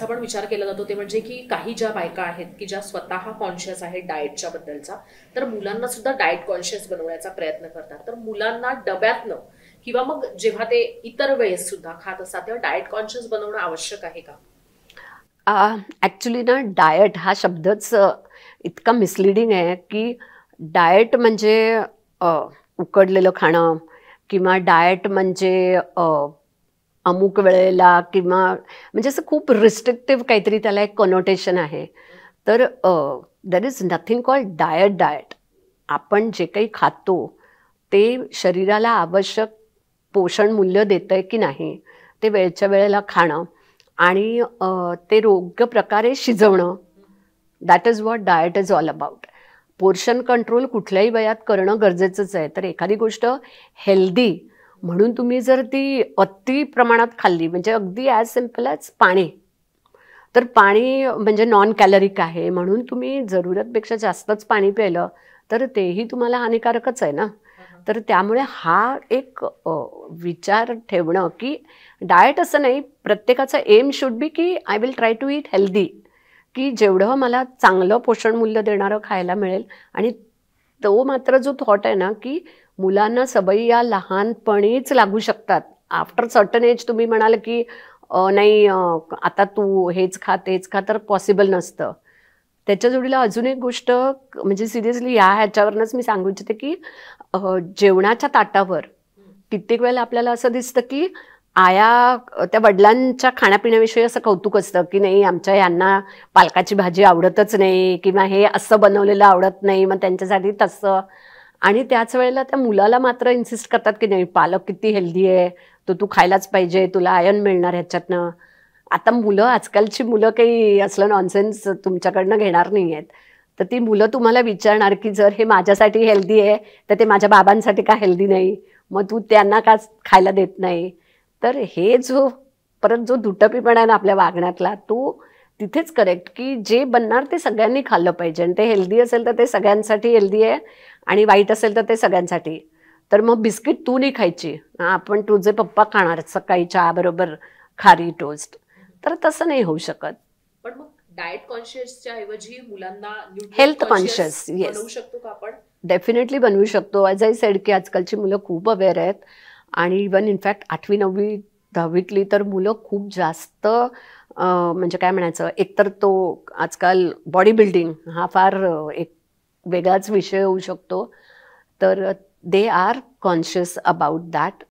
असा पण विचार केला जातो ते म्हणजे की काही ज्या बायका आहेत की ज्या स्वतः कॉन्शियस आहेत डाएटच्या बद्दलचा, तर मुलांना सुद्धा डाएट कॉन्शियस बनवण्याचा प्रयत्न करतात. तर मुलांना डब्यातनं किंवा मग जेव्हा ते इतर वेळेस सुद्धा खात असतात तेव्हा डाएट कॉन्शियस बनवणं आवश्यक आहे का? ॲक्च्युली ना डाएट हा शब्दच इतका मिसलिडिंग आहे की डाएट म्हणजे अ, उकडलेलं खाणं किंवा डाएट म्हणजे अमुक वेळेला किंवा म्हणजे असं खूप रिस्ट्रिक्टिव्ह काहीतरी त्याला एक कॉनोटेशन आहे. तर there is nothing called diet. आपण जे काही खातो ते शरीराला आवश्यक पोषण मूल्य देतंय की नाही ते वेळच्या वेळेला खाणं आणि ते योग्य प्रकारे शिजवणं. That is what diet is all about. Portion control कुठल्याही वयात करणं गरजेचंच आहे. तर एखादी गोष्ट हेल्दी म्हणून तुम्ही जर ती अति प्रमाणात खाल्ली म्हणजे अगदी ॲज सिम्पल ॲज पाणी, तर पाणी म्हणजे नॉन कॅलरिक आहे म्हणून तुम्ही जरुरतपेक्षा जास्तच पाणी प्यायलं तर तेही तुम्हाला हानिकारकच आहे ना. तर त्यामुळे हा एक विचार ठेवणं की डाएट असं नाही, प्रत्येकाचा एम शुड बी की I will try to eat healthy, की जेवढं मला चांगलं पोषण मूल्य देणारं खायला मिळेल. आणि तो मात्र जो थॉट आहे ना की मुलांना सवयी या लहानपणीच लागू शकतात. आफ्टर सर्टन एज तुम्ही म्हणाल की नाही आता तू हेच खा तेच खा, तर पॉसिबल नसतं. त्याच्या जोडीला अजून एक गोष्ट म्हणजे सिरियसली ह्याच्यावरनंच मी सांगू इच्छिते की जेवणाच्या ताटावर कित्येक वेळेला आपल्याला असं दिसतं की आया त्या वडिलांच्या खाण्यापिण्याविषयी असं कौतुक असतं की नाही आमच्या यांना पालकाची भाजी आवडतच नाही किंवा हे असं बनवलेलं आवडत नाही मग त्यांच्यासाठी तसं. आणि त्याच वेळेला त्या मुलाला मात्र इन्सिस्ट करतात की नाही पालक किती हेल्दी आहे, तर तू खायलाच पाहिजे, तुला आयर्न मिळणार ह्याच्यातनं. आता मुलं आजकालची मुलं काही असलं नॉनसेन्स तुमच्याकडनं घेणार नाही आहेत. तर ती मुलं तुम्हाला विचारणार की जर हे माझ्यासाठी हेल्दी आहे तर ते माझ्या बाबांसाठी का हेल्दी नाही, मग तू त्यांना का खायला देत नाही. तर हे जो परत जो दुटप्पीपणा आहे ना आपल्या वागण्यातला तो तिथेच करेक्ट की जे बनणार ते सगळ्यांनी खाल्लं पाहिजे आणि ते हेल्दी असेल तर ते सगळ्यांसाठी हेल्दी आहे आणि वाईट असेल तर ते सगळ्यांसाठी. तर मग बिस्किट तू नाही खायची, आपण तुझे पप्पा खाणार सकाळी चहाबरोबर खारी टोस्ट. तर तसं नाही होऊ शकत. पण मग डाएट कॉन्शियसच्या ऐवजी मुलांना nutrient health conscious conscious yes, बनवू शकतो का आपण? डेफिनेटली बनवू शकतो. ॲज आय सेड की आजकालची मुलं खूप अवेअर आहेत आणि इवन इनफॅक्ट 8वी 9वी 10वीतली तर मुलं खूप जास्त म्हणजे काय म्हणायचं, एकतर तो आजकाल बॉडी बिल्डिंग हा फार एक वेगळाच विषय होऊ शकतो. तर they are conscious about that